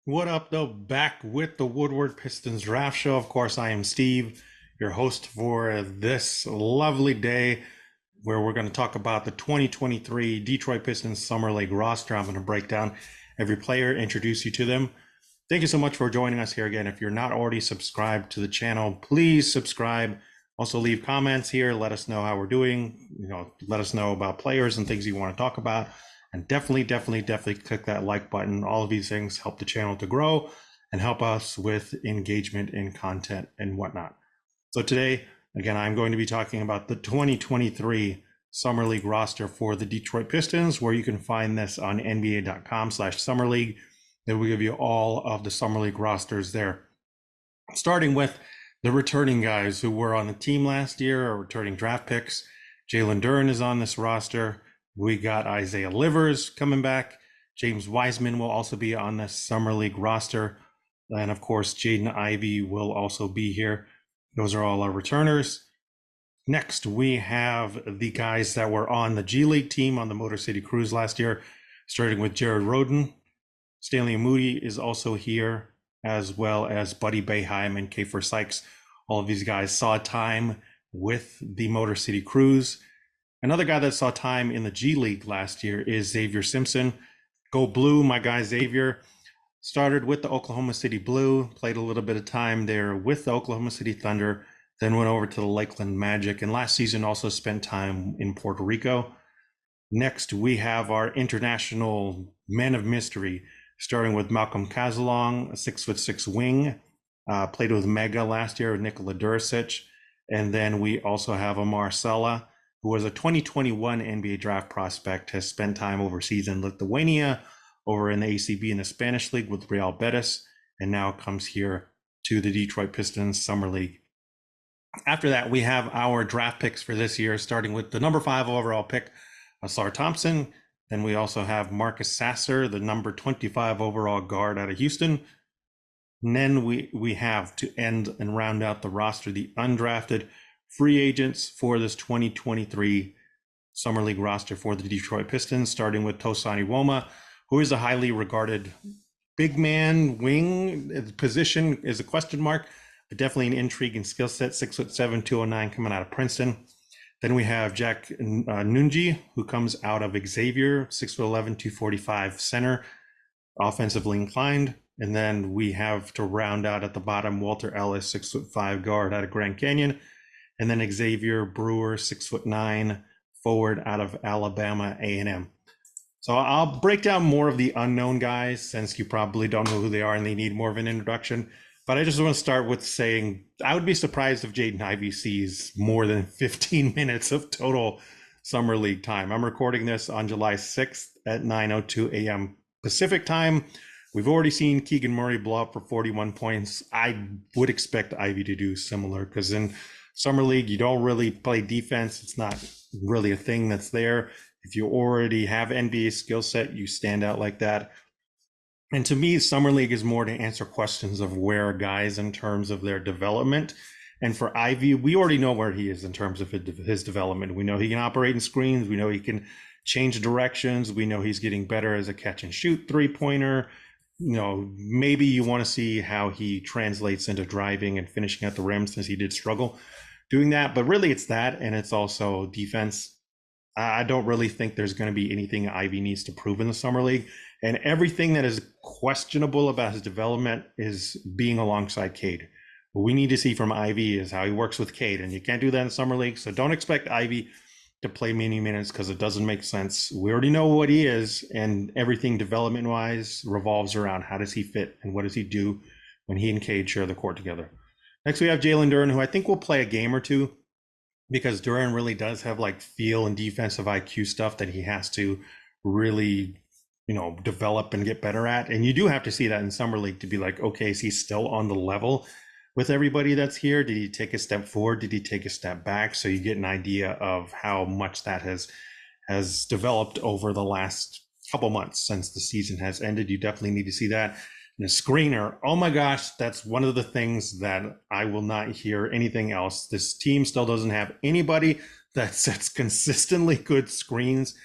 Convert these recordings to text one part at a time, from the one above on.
What up, though? Back with the Woodward Pistons Draft Show. Of course, I am Steve, your host for this lovely day where we're going to talk about the 2023 Detroit Pistons Summer League roster. I'm going to break down every player, introduce you to them. Thank you so much for joining us here again. If you're not already subscribed to the channel, please subscribe. Also, leave comments here. Let us know how we're doing. Let us know about players and things you want to talk about. And definitely click that like button. All of these things help the channel to grow and help us with engagement in content and whatnot. So today, again, I'm going to be talking about the 2023 Summer League roster for the Detroit Pistons, where you can find this on nba.com/Summer League. They will give you all of the Summer League rosters there. Starting with the returning guys who were on the team last year or returning draft picks. Jalen Durham is on this roster. We got Isaiah Livers coming back. James Wiseman will also be on the Summer League roster. And of course, Jaden Ivey will also be here. Those are all our returners. Next, we have the guys that were on the G League team on the Motor City Cruise last year, starting with Jared Roden. Stanley Moody is also here, as well as Buddy Boeheim and Kiefer Sykes. All of these guys saw time with the Motor City Cruise. Another guy that saw time in the G League last year is Xavier Simpson. Go Blue, my guy Xavier. Started with the Oklahoma City Blue, played a little bit of time there with the Oklahoma City Thunder, then went over to the Lakeland Magic, and last season also spent time in Puerto Rico. Next, we have our international men of mystery, starting with Malcolm Caslon, a 6'6" wing, played with Mega last year with Nikola Durasich. And then we also have Amar Sala, who was a 2021 NBA draft prospect, has spent time overseas in Lithuania, over in the ACB in the Spanish League with Real Betis, and now comes here to the Detroit Pistons Summer League. After that, we have our draft picks for this year, starting with the number 5 overall pick, Asar Thompson. Then we also have Marcus Sasser, the number 25 overall guard out of Houston. And then we have, to end and round out the roster, the undrafted free agents for this 2023 Summer League roster for the Detroit Pistons, starting with Tosin Iwoma, who is a highly regarded big man wing. Position is a question mark, but definitely an intriguing skill set, 6'7", 209, coming out of Princeton. Then we have Jack Munji, who comes out of Xavier, 6'11", 245 center, offensively inclined. And then we have, to round out at the bottom, Walter Ellis, 6'5" guard out of Grand Canyon. And then Xavier Brewer, 6'9", forward out of Alabama A&M. So I'll break down more of the unknown guys, since you probably don't know who they are and they need more of an introduction. But I just want to start with saying I would be surprised if Jaden Ivey sees more than 15 minutes of total Summer League time. I'm recording this on July 6th at 9:02 a.m. Pacific time. We've already seen Keegan Murray blow up for 41 points. I would expect Ivey to do similar, because in Summer League, you don't really play defense. It's not really a thing that's there. If you already have NBA skill set, you stand out like that. And to me, Summer League is more to answer questions of where guys in terms of their development. And for Ivey, we already know where he is in terms of his development. We know he can operate in screens. We know he can change directions. We know he's getting better as a catch and shoot three-pointer. Maybe you want to see how he translates into driving and finishing at the rim, since he did struggle doing that. But really it's that, and it's also defense. I don't really think there's going to be anything Ivey needs to prove in the Summer League. And everything that is questionable about his development is being alongside Cade. What we need to see from Ivey is how he works with Cade, and you can't do that in Summer League. So don't expect Ivey to play many minutes, because it doesn't make sense. We already know what he is, and everything development-wise revolves around how does he fit and what does he do when he and Cade share the court together. Next, we have Jalen Durham, who I think will play a game or two, because Duren really does have like feel and defensive IQ stuff that he has to really, develop and get better at. And you do have to see that in Summer League to be like, okay, is he still on the level with everybody that's here? Did he take a step forward? Did he take a step back? So you get an idea of how much that has developed over the last couple months since the season has ended. You definitely need to see that. And a screener, oh my gosh, that's one of the things that I will not hear anything else. This team still doesn't have anybody that sets consistently good screens.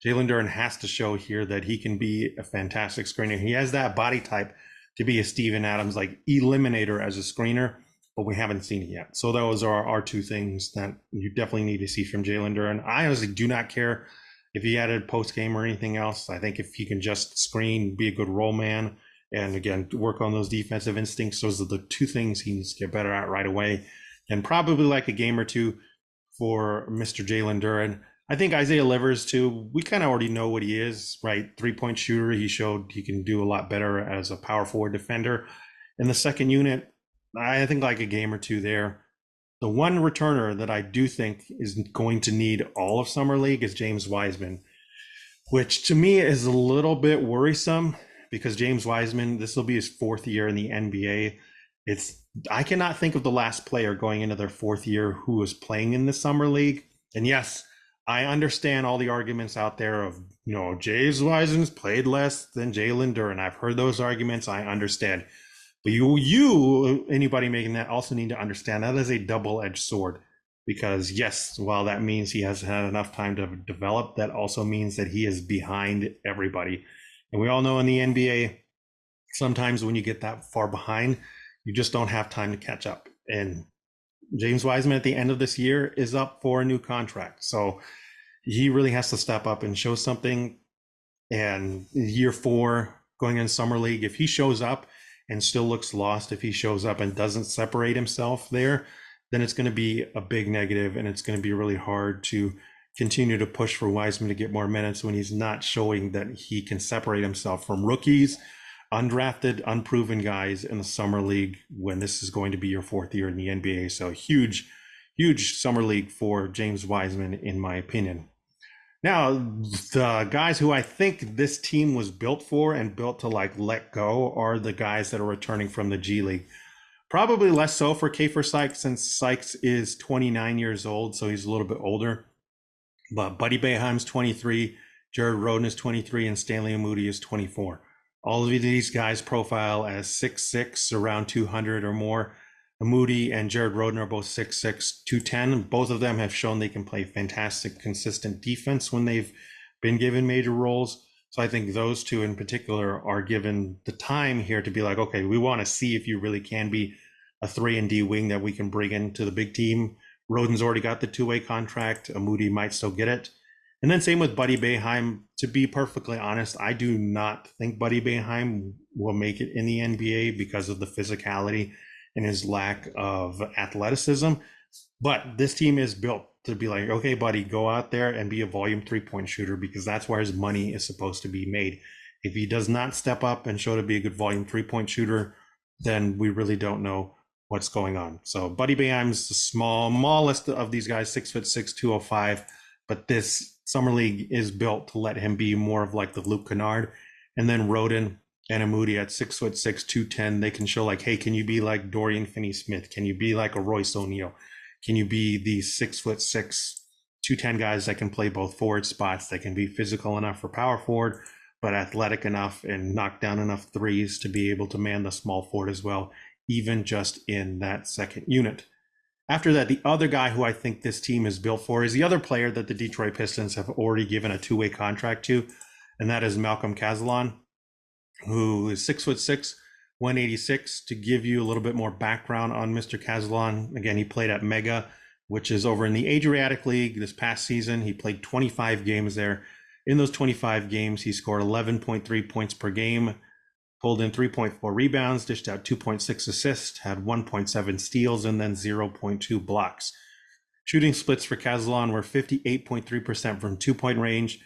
Jalen Durham has to show here that he can be a fantastic screener. He has that body type to be a Steven Adams like eliminator as a screener, but we haven't seen it yet. So those are our two things that you definitely need to see from Jalen Durham. I honestly do not care if he added post game or anything else. I think if he can just screen, be a good role man, and again work on those defensive instincts, those are the two things he needs to get better at right away. And probably like a game or two for Mr. Jalen Durham. I think Isaiah Livers too. We kind of already know what he is, right? 3-point shooter. He showed he can do a lot better as a power forward defender. In the second unit, I think like a game or two there. The one returner that I do think is going to need all of Summer League is James Wiseman, which to me is a little bit worrisome because James Wiseman, this will be his fourth year in the NBA. I cannot think of the last player going into their fourth year who was playing in the Summer League. And yes, I understand all the arguments out there of, James Wiseman's played less than Jalen Durham. I've heard those arguments. I understand. But anybody making that also need to understand that is a double-edged sword. Because yes, while that means he hasn't had enough time to develop, that also means that he is behind everybody. And we all know in the NBA, sometimes when you get that far behind, you just don't have time to catch up. And James Wiseman at the end of this year is up for a new contract. So he really has to step up and show something. And year 4, going in Summer League, if he shows up and still looks lost, if he shows up and doesn't separate himself there, then it's going to be a big negative, and it's going to be really hard to continue to push for Wiseman to get more minutes when he's not showing that he can separate himself from rookies, undrafted, unproven guys in the Summer League when this is going to be your 4th year in the NBA. So huge Summer League for James Wiseman, in my opinion. Now, the guys who I think this team was built for and built to let go are the guys that are returning from the G League. Probably less so for Keifer Sykes, since Sykes is 29 years old, so he's a little bit older. But Buddy Boeheim's 23, Jared Rhoden is 23, and Stanley Moody is 24. All of these guys profile as 6'6", around 200 or more. Moody and Jared Rhoden are both 6'6", 210. Both of them have shown they can play fantastic, consistent defense when they've been given major roles. So I think those two in particular are given the time here to be like, okay, we want to see if you really can be a 3-and-D wing that we can bring into the big team. Rhoden's already got the 2-way contract. Moody might still get it. And then same with Buddy Boeheim. To be perfectly honest, I do not think Buddy Boeheim will make it in the NBA because of the physicality and his lack of athleticism. But this team is built to be like, okay, buddy, go out there and be a volume 3-point shooter, because that's where his money is supposed to be made. If he does not step up and show to be a good volume 3-point shooter, then we really don't know what's going on. So Buddy Boeheim's the smallest of these guys, 6'6", 205. But this Summer League is built to let him be more of like the Luke Kennard. And then Rhoden and Moody at 6'6", 210, they can show like, hey, can you be like Dorian Finney-Smith? Can you be like a Royce O'Neal? Can you be these 6'6", 210 guys that can play both forward spots, that can be physical enough for power forward, but athletic enough and knock down enough threes to be able to man the small forward as well, even just in that second unit. After that, the other guy who I think this team is built for is the other player that the Detroit Pistons have already given a 2-way contract to, and that is Malcolm Caslon, who is 6'6", 186. To give you a little bit more background on Mr. Caslon, again, he played at Mega, which is over in the Adriatic League this past season. He played 25 games there. In those 25 games, he scored 11.3 points per game, pulled in 3.4 rebounds, dished out 2.6 assists, had 1.7 steals, and then 0.2 blocks. Shooting splits for Caslon were 58.3% from 2-point range,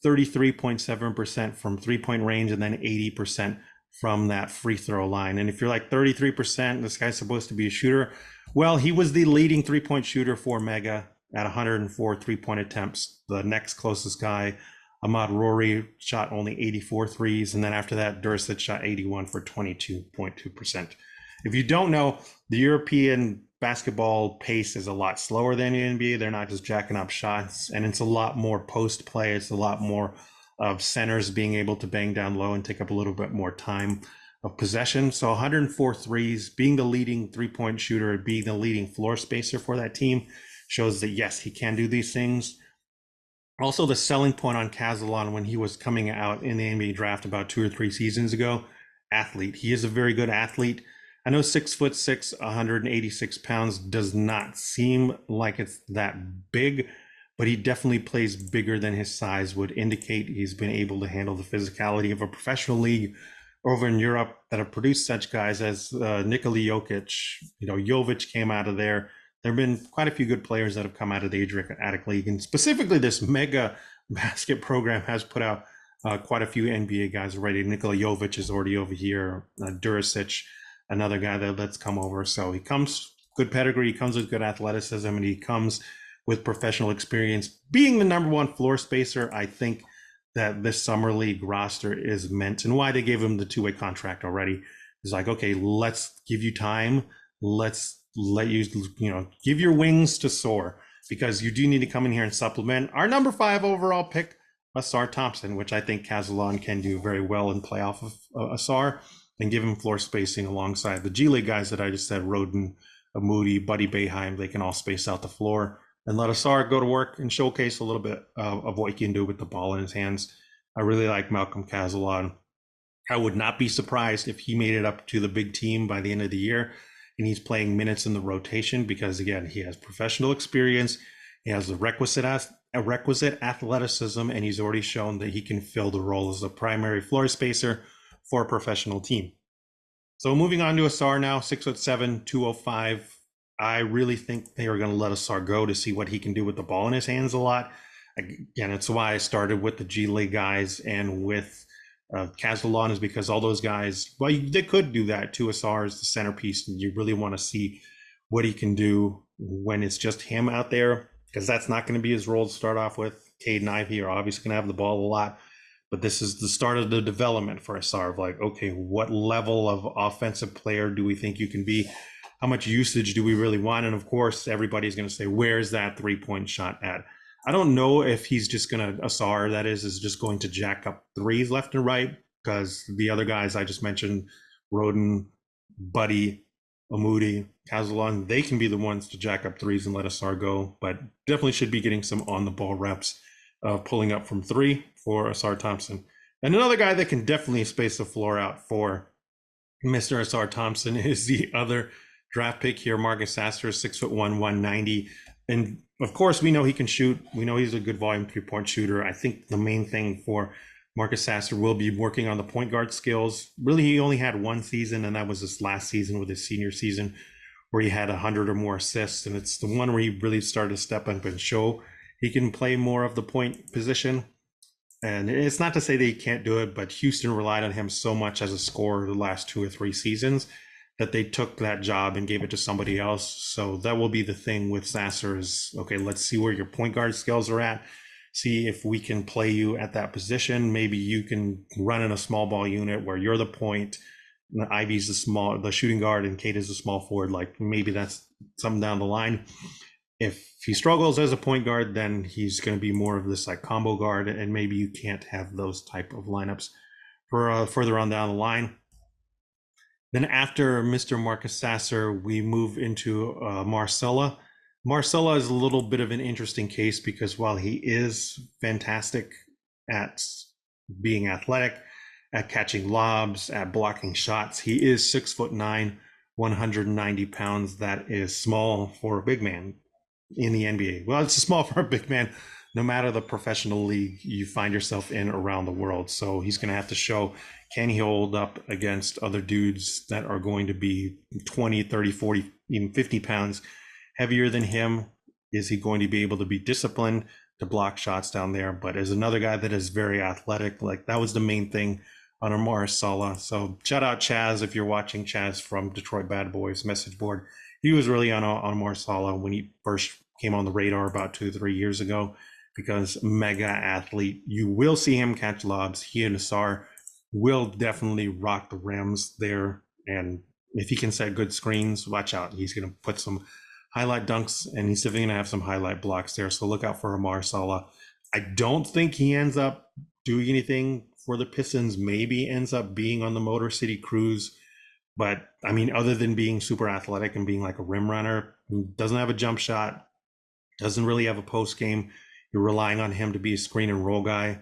33.7% from 3-point range, and then 80% from that free throw line. And if you're like 33%, this guy's supposed to be a shooter. Well, he was the leading 3-point shooter for Mega at 104 3-point attempts. The next closest guy, Ahmad Rory, shot only 84 threes. And then after that, Durasich shot 81 for 22.2%. If you don't know, the European basketball pace is a lot slower than the NBA. They're not just jacking up shots, and it's a lot more post play. It's a lot more of centers being able to bang down low and take up a little bit more time of possession. So 104 threes, being the leading 3-point shooter, being the leading floor spacer for that team, shows that yes, he can do these things. Also, the selling point on Caslon when he was coming out in the NBA draft about 2 or 3 seasons ago athlete. He is a very good athlete. I know 6'6", 186 pounds does not seem like it's that big, but he definitely plays bigger than his size would indicate. He's been able to handle the physicality of a professional league over in Europe that have produced such guys as Nikola Jokic. Jovic came out of there. There have been quite a few good players that have come out of the Adriatic League, and specifically this mega basket program has put out quite a few NBA guys already. Nikola Jovic is already over here. Durasich, another guy that's come over. So he comes good pedigree, he comes with good athleticism, and he comes with professional experience. Being the number one floor spacer, I think that this summer league roster is meant, and why they gave him the two-way contract already is like, okay, let's give you time. Let's let you, give your wings to soar, because you do need to come in here and supplement our number 5 overall pick, Asar Thompson, which I think Caslon can do very well and play off of Asar and give him floor spacing alongside the G League guys that I just said, Roden, Moody, Buddy Boeheim. They can all space out the floor and let Asar go to work and showcase a little bit of what he can do with the ball in his hands. I really like Malcolm Caslon. I would not be surprised if he made it up to the big team by the end of the year and he's playing minutes in the rotation, because again, he has professional experience, he has the requisite athleticism, and he's already shown that he can fill the role as a primary floor spacer for a professional team. So moving on to Asar now, 6'7", 205. I really think they are going to let Asar go to see what he can do with the ball in his hands a lot. Again, it's why I started with the G League guys and with Caslon, is because all those guys, well, they could do that too. Asar is the centerpiece, and you really want to see what he can do when it's just him out there, because that's not going to be his role to start off with. Cade and Ivy are obviously going to have the ball a lot, but this is the start of the development for Asar of like, okay, what level of offensive player do we think you can be? How much usage do we really want? And of course, everybody's going to say, where's that 3-point shot at? I don't know if he's just going to, Asar, that is just going to jack up threes left and right, because the other guys I just mentioned, Roden, Buddy, Moody, Caslon, they can be the ones to jack up threes and let Asar go, but definitely should be getting some on the ball reps, pulling up from 3 for Asar Thompson. And another guy that can definitely space the floor out for Mr. Asar Thompson is the other draft pick here, Marcus Sasser, 6'1", 190. And of course, we know he can shoot. We know he's a good volume 3-point shooter. I think the main thing for Marcus Sasser will be working on the point guard skills. Really, he only had one season, and that was this last season with his senior season, where he had 100 or more assists. And it's the one where he really started to step up and show he can play more of the point position. And it's not to say that he can't do it, but Houston relied on him so much as a scorer the last 2 or 3 seasons that they took that job and gave it to somebody else. So that will be the thing with Sasser is, okay, let's see where your point guard skills are at. See if we can play you at that position. Maybe you can run in a small ball unit where you're the point, Ivy's the shooting guard, and Cade is the small forward. Like maybe that's something down the line. If he struggles as a point guard, then he's going to be more of this like combo guard, and maybe you can't have those type of lineups for further on down the line. Then after Mr. Marcus Sasser, we move into Marcella. Marcella is a little bit of an interesting case because while he is fantastic at being athletic, at catching lobs, at blocking shots, he is 6'9", 190 pounds. That is small for a big man in the NBA. Well, it's small for a big man, no matter the professional league you find yourself in around the world. So he's going to have to show, can he hold up against other dudes that are going to be 20, 30, 40, even 50 pounds heavier than him? Is he going to be able to be disciplined to block shots down there? But as another guy that is very athletic, like that was the main thing on Amar Sala. So shout out Chaz if you're watching, Chaz from Detroit Bad Boys message board. He was really on Amar Sala when he first came on the radar about 2-3 years ago, because mega athlete. You will see him catch lobs. He and Asar will definitely rock the rims there. And if he can set good screens, watch out. He's going to put some highlight dunks, and he's definitely going to have some highlight blocks there. So look out for Amar Sala. I don't think he ends up doing anything for the Pistons. Maybe ends up being on the Motor City Cruise. But I mean, other than being super athletic and being like a rim runner, he doesn't have a jump shot, doesn't really have a post game. You're relying on him to be a screen and roll guy.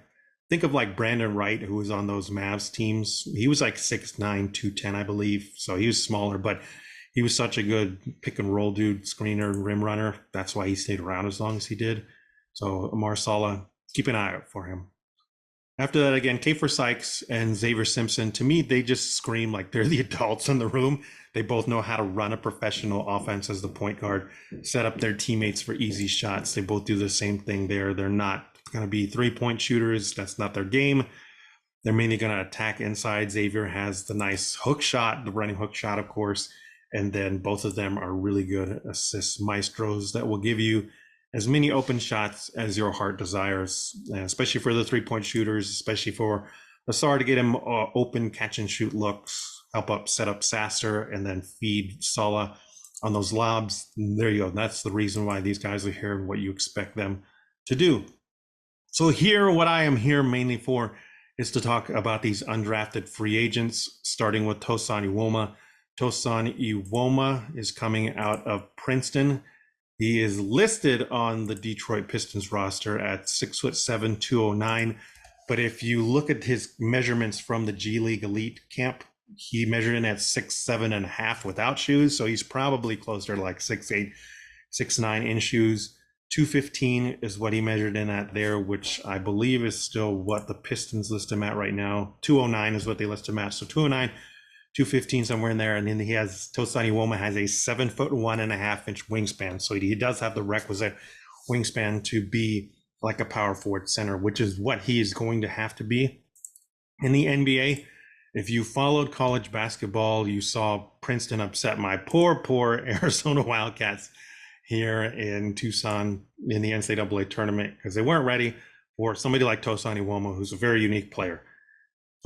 think of like Brandon Wright, who was on those Mavs teams. He was like 6'9", 210, I believe. So he was smaller, but he was such a good pick and roll dude, screener, rim runner. That's why he stayed around as long as he did. So Amar Sala, keep an eye out for him. After that, again, Kiefer Sykes and Xavier Simpson, to me, they just scream like they're the adults in the room. They both know how to run a professional offense as the point guard, set up their teammates for easy shots. They both do the same thing there. They're not going to be three-point shooters. That's not their game. They're mainly going to attack inside. Xavier has the nice hook shot, the running hook shot, of course. And then both of them are really good assist maestros that will give you as many open shots as your heart desires, especially for the three-point shooters, especially for Asar to get him open catch and shoot looks, help up set up Sasser, and then feed Sala on those lobs. There you go. That's the reason why these guys are here and what you expect them to do. So here, what I am here mainly for is to talk about these undrafted free agents, starting with Tosin Iwoma. Tosin Iwoma is coming out of Princeton. He is listed on the Detroit Pistons roster at 6'7", 209. But if you look at his measurements from the G League Elite camp, he measured in at 6'7.5" without shoes. So he's probably closer to like 6'8", 6'9" in shoes. 215 is what he measured in at there, which I believe is still what the Pistons list him at right now. 209 is what they list him at. So 209, 215, somewhere in there. And then he has, Tosin Iwoma has a 7'1.5" wingspan. So he does have the requisite wingspan to be like a power forward center, which is what he is going to have to be in the NBA. If you followed college basketball, you saw Princeton upset my poor Arizona Wildcats here in Tucson in the NCAA tournament because they weren't ready for somebody like Tosin Iwoma, who's a very unique player.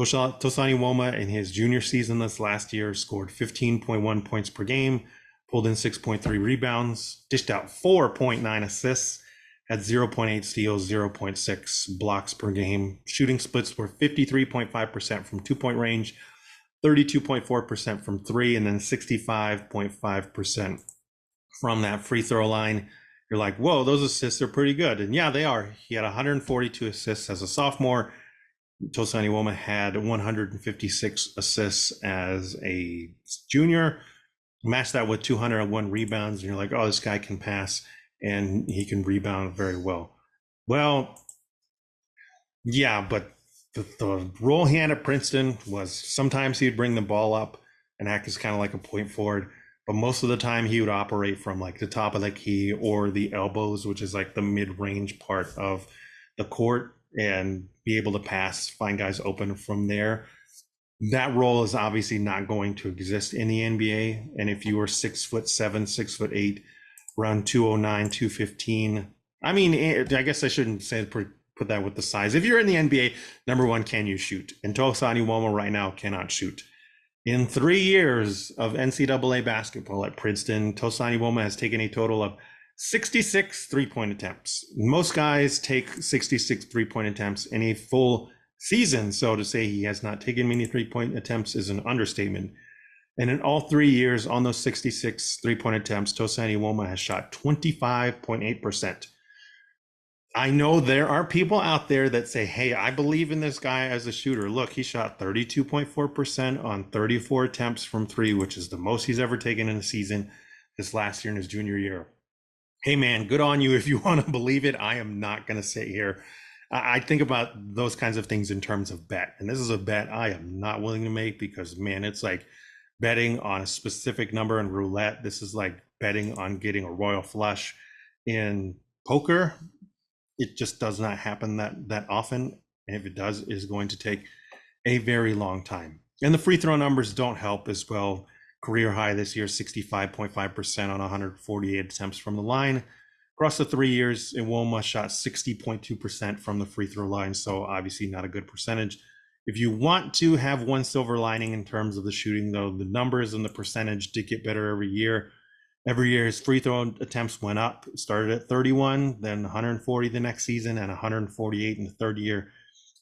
Tosin Iwoma in his junior season this last year scored 15.1 points per game, pulled in 6.3 rebounds, dished out 4.9 assists, had 0.8 steals, 0.6 blocks per game. Shooting splits were 53.5% from two-point range, 32.4% from three, and then 65.5% from that free throw line. You're like, whoa, those assists are pretty good. And yeah, they are. He had 142 assists as a sophomore. Tosin Iwoma had 156 assists as a junior. Match that with 201 rebounds, and you're like, oh, this guy can pass and he can rebound very well. Well, yeah, but the role he had at Princeton was sometimes he'd bring the ball up and act as kind of like a point forward. But most of the time he would operate from like the top of the key or the elbows, which is like the mid-range part of the court, and be able to pass, find guys open from there. That role is obviously not going to exist in the NBA. And if you were 6'7", 6'8", around 209, 215, I mean, I guess I shouldn't say put that with the size. If you're in the NBA, number one, can you shoot? And Tosin Iwoma right now cannot shoot. In 3 years of NCAA basketball at Princeton, Tosin Iwoma has taken a total of 66 three-point attempts. Most guys take 66 three-point attempts in a full season. So to say he has not taken many three-point attempts is an understatement. And in all 3 years on those 66 three-point attempts, Tosin Iwoma has shot 25.8%. I know there are people out there that say, hey, I believe in this guy as a shooter. Look, he shot 32.4% on 34 attempts from three, which is the most he's ever taken in a season this last year in his junior year. Hey, man, good on you if you want to believe it. I am not going to sit here. I think about those kinds of things in terms of bet. And this is a bet I am not willing to make because, man, it's like betting on a specific number in roulette. This is like betting on getting a royal flush in poker. It just does not happen that often. And if it does, it is going to take a very long time. And the free throw numbers don't help as well. Career high this year, 65.5% on 148 attempts from the line. Across the 3 years, Iwoma shot 60.2% from the free throw line, so obviously not a good percentage. If you want to have one silver lining in terms of the shooting, though, the numbers and the percentage did get better every year. Every year, his free throw attempts went up. It started at 31, then 140 the next season, and 148 in the third year.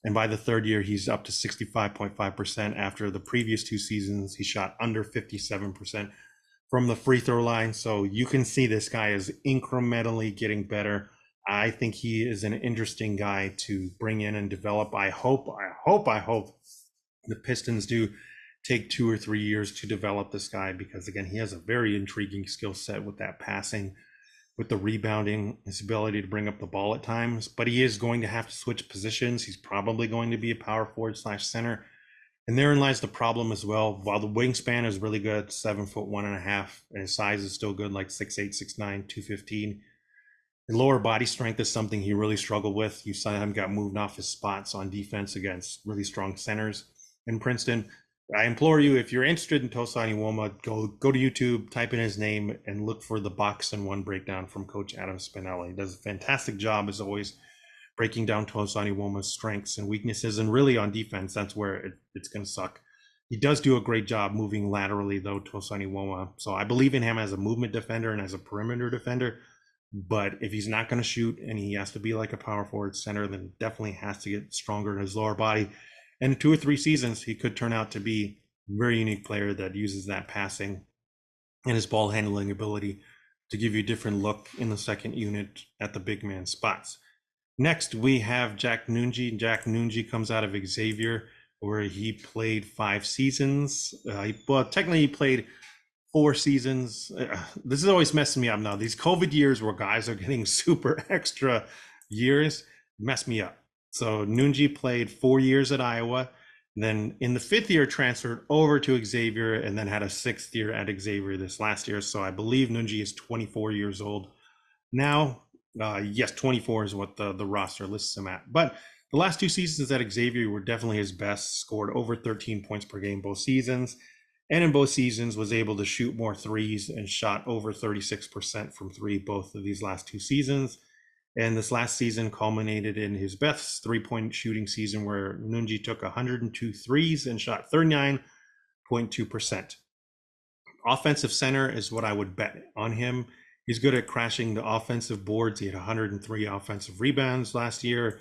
And by the third year, he's up to 65.5%. After the previous 2 seasons, he shot under 57% from the free throw line. So you can see this guy is incrementally getting better. I think he is an interesting guy to bring in and develop. I hope the Pistons do take 2 or 3 years to develop this guy, because again, he has a very intriguing skill set with that passing, with the rebounding, his ability to bring up the ball at times. But he is going to have to switch positions. He's probably going to be a power forward slash center. And therein lies the problem as well. While the wingspan is really good, 7'1.5", and his size is still good, like 6'8", 6'9", 215. The lower body strength is something he really struggled with. You saw him got moved off his spots on defense against really strong centers in Princeton. I implore you, if you're interested in Tosin Iwoma, go to YouTube, type in his name, and look for the Box and One breakdown from Coach Adam Spinelli. He does a fantastic job, as always, breaking down Tosin Iwoma's strengths and weaknesses. And really on defense, that's where it's going to suck. He does do a great job moving laterally, though, Tosin Iwoma. So I believe in him as a movement defender and as a perimeter defender. But if he's not going to shoot and he has to be like a power forward center, then definitely has to get stronger in his lower body. And in 2 or 3 seasons, he could turn out to be a very unique player that uses that passing and his ball handling ability to give you a different look in the second unit at the big man spots. Next, we have Jack Munji. Jack Munji comes out of Xavier, where he played 5 seasons. Technically he played 4 seasons. This is always messing me up now. These COVID years where guys are getting super extra years mess me up. So Munji played 4 years at Iowa, then in the 5th year transferred over to Xavier, and then had a 6th year at Xavier this last year. So I believe Munji is 24 years old now. Yes, 24 is what the roster lists him at. But the last 2 seasons at Xavier were definitely his best. Scored over 13 points per game both seasons, and in both seasons was able to shoot more threes and shot over 36% from 3 both of these last 2 seasons. And this last season culminated in his best 3-point shooting season, where Munji took 102 threes and shot 39.2%. Offensive center is what I would bet on him. He's good at crashing the offensive boards. He had 103 offensive rebounds last year.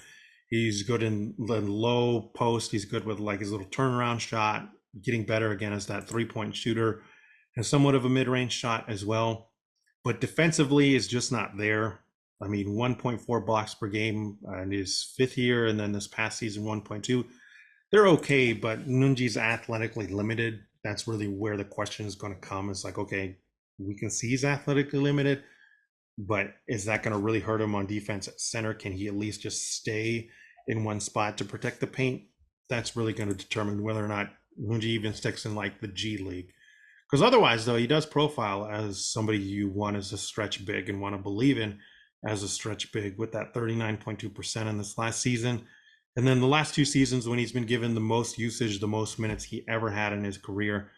He's good in the low post. He's good with like his little turnaround shot, getting better again as that 3-point shooter, and somewhat of a mid-range shot as well. But defensively is just not there. I mean, 1.4 blocks per game in his 5th year, and then this past season 1.2. They're okay, but Munji's athletically limited. That's really where the question is going to come. It's like, okay, we can see he's athletically limited, but is that going to really hurt him on defense at center? Can he at least just stay in one spot to protect the paint? That's really going to determine whether or not Munji even sticks in like the G League. Because otherwise, though, he does profile as somebody you want as a stretch big and want to believe in as a stretch big, with that 39.2% in this last season. And then the last 2 seasons when he's been given the most usage, the most minutes he ever had in his career.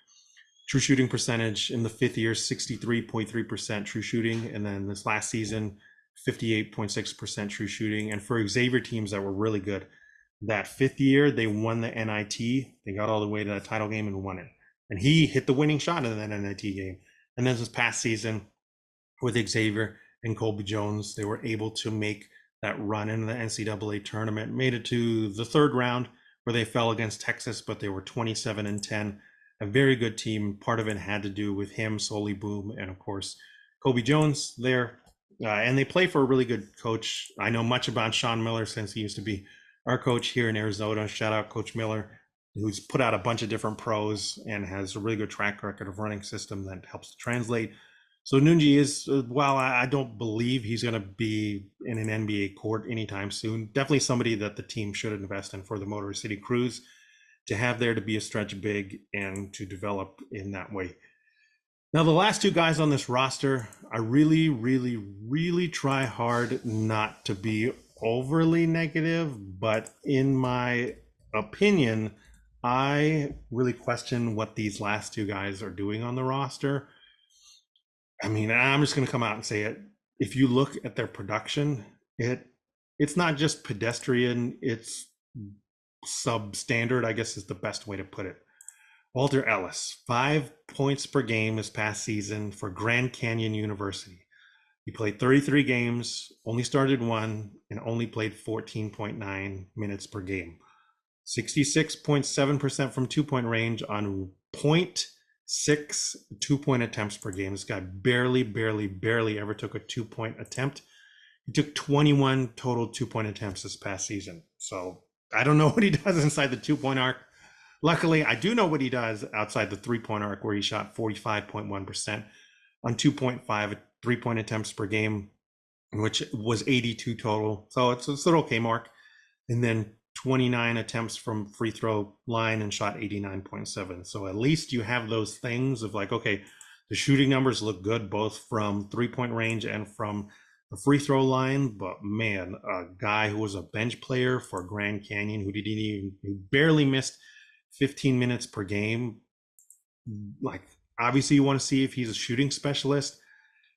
True shooting percentage in the 5th year, 63.3% true shooting. And then this last season, 58.6% true shooting. And for Xavier teams that were really good, that 5th year, they won the NIT. They got all the way to that title game and won it. And he hit the winning shot in that NIT game. And then this past season with Xavier and Colby Jones, they were able to make that run in the NCAA tournament, made it to the 3rd round where they fell against Texas, but they were 27-10. A very good team. Part of it had to do with him, Solly Boom, and of course, Colby Jones there. And they play for a really good coach. I know much about Sean Miller since he used to be our coach here in Arizona. Shout out Coach Miller, who's put out a bunch of different pros and has a really good track record of running system that helps to translate. So Munji is, while I don't believe he's going to be in an NBA court anytime soon, definitely somebody that the team should invest in for the Motor City Cruise, to have there to be a stretch big and to develop in that way. Now, the last 2 guys on this roster, I really, really, really try hard not to be overly negative, but in my opinion, I really question what these last 2 guys are doing on the roster. I mean, I'm just going to come out and say it. If you look at their production, it's not just pedestrian, it's substandard, I guess is the best way to put it. Walter Ellis, 5 points per game this past season for Grand Canyon University. He played 33 games, only started 1, and only played 14.9 minutes per game. 66.7% from 2-point range on 0.6 2-point attempts per game. This guy barely ever took a 2-point attempt He took 21 total 2-point attempts this past season. So I don't know what he does inside the 2-point arc. Luckily, I do know what he does outside the 3-point arc, where he shot 45.1% on 2.5 3-point attempts per game, which was 82 total. So it's an okay mark. And then 29 attempts from free throw line and shot 89.7. So at least you have those things of like, okay, the shooting numbers look good both from 3-point range and from the free throw line. But man, a guy who was a bench player for Grand Canyon, who barely missed 15 minutes per game. Like, obviously you want to see if he's a shooting specialist,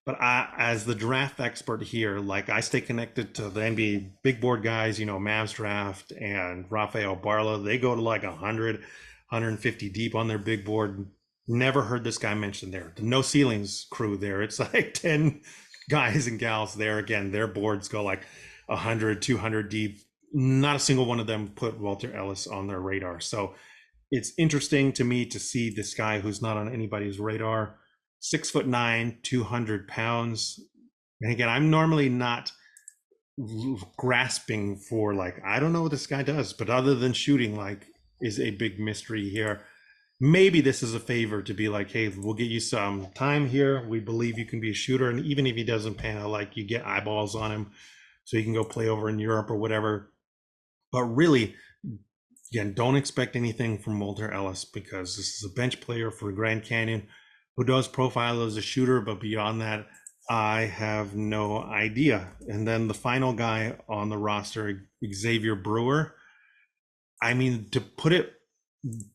but as the draft expert here, like, I stay connected to the NBA big board guys, Mavs Draft and Rafael Barlow. They go to like 100, 150 deep on their big board. Never heard this guy mentioned there. The No Ceilings crew there, it's like 10 guys and gals there. Again, their boards go like 100, 200 deep. Not a single one of them put Walter Ellis on their radar. So it's interesting to me to see this guy who's not on anybody's radar, 6'9", 200 pounds. And again, I'm normally not grasping for like, I don't know what this guy does, but other than shooting, like, is a big mystery here. Maybe this is a favor to be like, hey, we'll get you some time here. We believe you can be a shooter. And even if he doesn't pan out, like, you get eyeballs on him so he can go play over in Europe or whatever. But really, again, don't expect anything from Walter Ellis, because this is a bench player for Grand Canyon who does profile as a shooter, but beyond that, I have no idea. And then the final guy on the roster, Xavier Brewer. I mean, to put it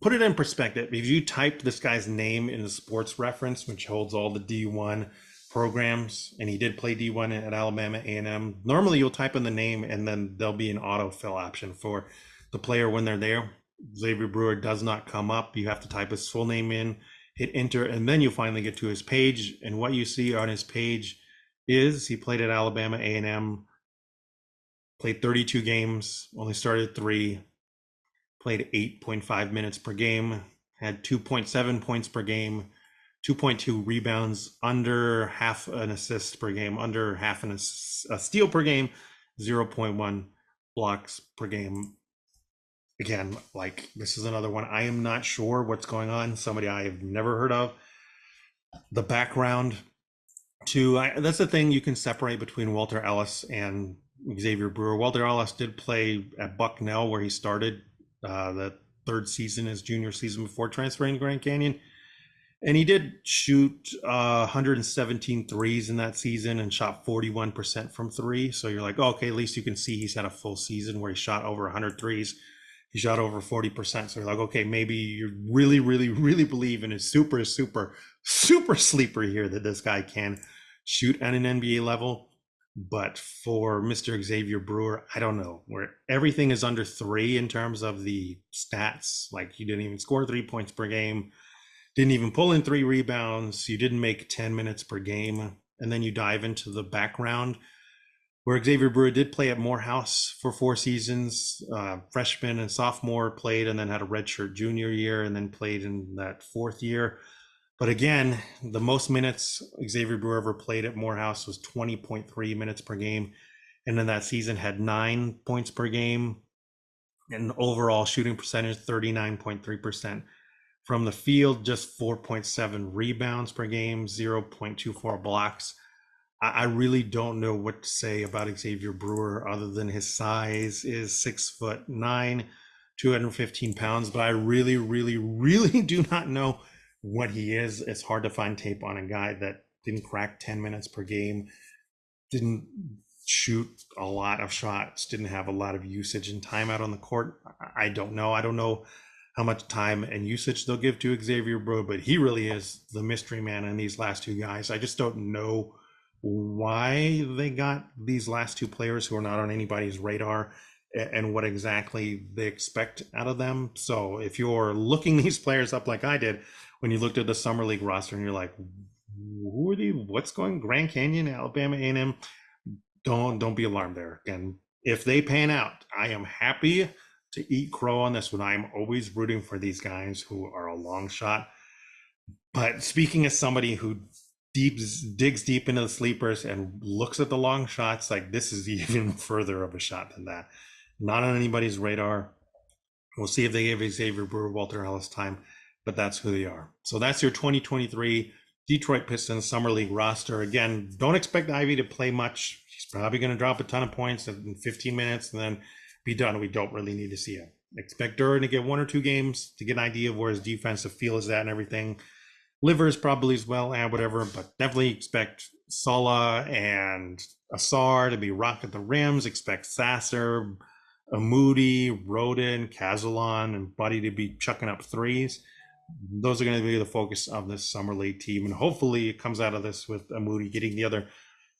in perspective, if you type this guy's name in the sports reference, which holds all the D1 programs, and he did play D1 at Alabama A&M, normally you'll type in the name and then there'll be an autofill option for the player when they're there. Xavier Brewer does not come up. You have to type his full name in, hit enter, and then you finally get to his page. And what you see on his page is he played at Alabama A&M, played 32 games, only started 3, played 8.5 minutes per game, had 2.7 points per game, 2.2 rebounds, under half an assist per game, under half a steal per game, 0.1 blocks per game. Again, like, this is another one. I am not sure what's going on. Somebody I have never heard of. The background that's the thing you can separate between Walter Ellis and Xavier Brewer. Walter Ellis did play at Bucknell, where he started the third season, his junior season, before transferring to Grand Canyon. And he did shoot 117 threes in that season and shot 41% from 3. So you're like, oh, okay, at least you can see he's had a full season where he shot over 100 threes. He shot over 40%. So you're like, okay, maybe you really, really, really believe in his super sleeper here that this guy can shoot at an NBA level. But for Mr. Xavier Brewer, I don't know, where everything is under 3 in terms of the stats. Like, he didn't even score 3 points per game, didn't even pull in 3 rebounds. You didn't make 10 minutes per game. And then you dive into the background, where Xavier Brewer did play at Morehouse for 4 seasons. Freshman and sophomore played, and then had a redshirt junior year, and then played in that 4th year. But again, the most minutes Xavier Brewer ever played at Morehouse was 20.3 minutes per game. And in that season had 9 points per game, and overall shooting percentage 39.3%. From the field, just 4.7 rebounds per game, 0.24 blocks. I really don't know what to say about Xavier Brewer other than his size is 6'9", 215 pounds. But I really, really, really do not know what he is. It's hard to find tape on a guy that didn't crack 10 minutes per game, didn't shoot a lot of shots, didn't have a lot of usage and time out on the court. I don't know. I don't know how much time and usage they'll give to Xavier Brewer, but he really is the mystery man in these last 2 guys. I just don't know why they got these last 2 players who are not on anybody's radar, and what exactly they expect out of them. So if you're looking these players up like I did when you looked at the Summer League roster and you're like, who are they? What's going? Grand Canyon, Alabama A&M? Don't be alarmed there. And if they pan out, I am happy to eat crow on this one. I am always rooting for these guys who are a long shot. But speaking as somebody who digs deep into the sleepers and looks at the long shots, like this is even further of a shot than that. Not on anybody's radar. We'll see if they give Xavier Brewer, Walter Ellis time, but that's who they are. So that's your 2023 Detroit Pistons Summer League roster. Again, don't expect Ivy to play much. He's probably going to drop a ton of points in 15 minutes and then be done. We don't really need to see him. Expect Duren to get 1 or 2 games to get an idea of where his defensive feel is at and everything. Livers probably as well, and whatever, but definitely expect Sala and Asar to be rocking the rims. Expect Sasser, Moody, Roden, Caslon, and Buddy to be chucking up threes. Those are going to be the focus of this Summer League team, and hopefully it comes out of this with Moody getting the other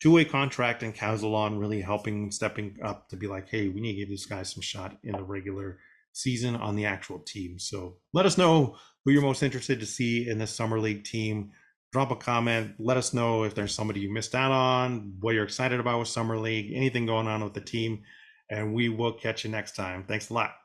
two-way contract and Caslon really helping, stepping up to be like, hey, we need to give this guy some shot in the regular season on the actual team. So let us know who you're most interested to see in this Summer League team. Drop a comment. Let us know if there's somebody you missed out on, what you're excited about with Summer League, anything going on with the team, and we will catch you next time. Thanks a lot.